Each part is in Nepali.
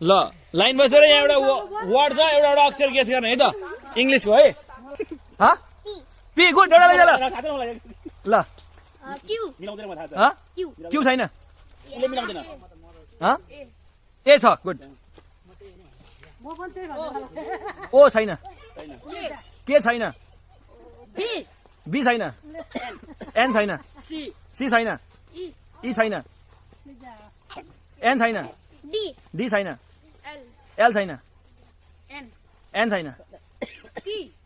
ल लाइन बसेर यहाँ एउटा वर्ड छ एउटा एउटा अक्षर गेस गर्ने है त इंग्लिशको है पी गुड एउटा लैजा ल क्यू छैन ए छ गुड ओ छैन के छैन बी छैन एन छैन सी छैन ई छैन एन छैन डी छैन एल छैन एन छैन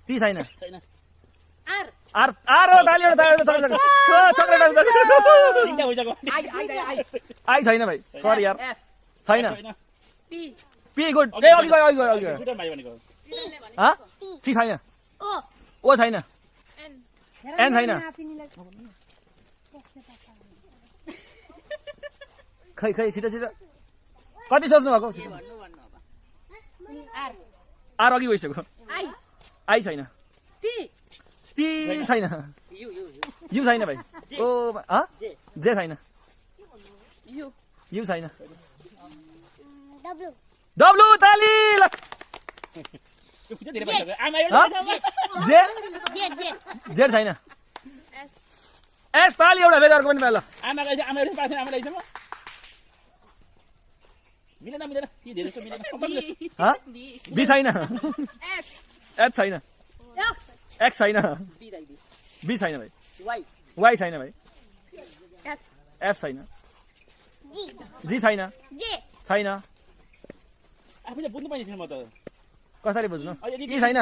टी छैन आर आर हो ताली आई छैन भाइ सरी यार छैन पी गुड ए अघि गयो सी छैन ओ छैन एन छैन खै खै छिटो छिटो कति सोच्नु भएको आर अघि गइसक्यो आई छैन टी छैन यु छैन भाइ ओ जे छैन यु छैन डब्लु ताली ल जे जेड छैन एस ताली एउटा फेरि अर्को पनि पायो ल बी छैन एच छैन एक्स छैन बी छैन भाइ वाइ छैन भाइ एफ छैन जी छैन छैन कसरी बुझ्नु ई छैन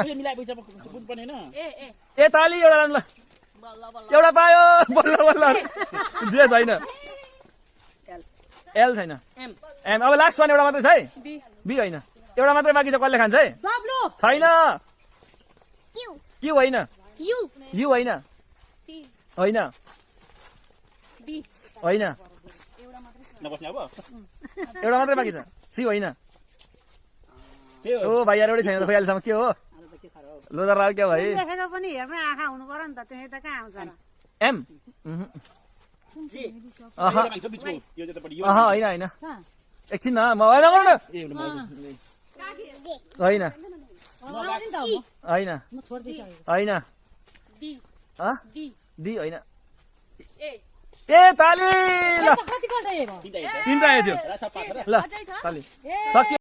ए ताली एउटा ल एउटा पायो बल्ल बल्ल जे छैन एल छैन एम अब लास्ट वान एउटा मात्रै छ है बी होइन एउटा मात्रै बाँकी छ कसले खान्छ है छैन क्यू होइन यु होइन होइन होइन एउटा मात्रै बाँकी छ सी होइन ओ भाइ यार एउटै छैन खोइ अहिलेसम्म के हो लोदर लाग्यो क्या भाइ एम होइन होइन एकछिन न म होइन होइन होइन होइन डी होइन ए ताली ल तिनवटा आयो थियो ल ताली सक्यो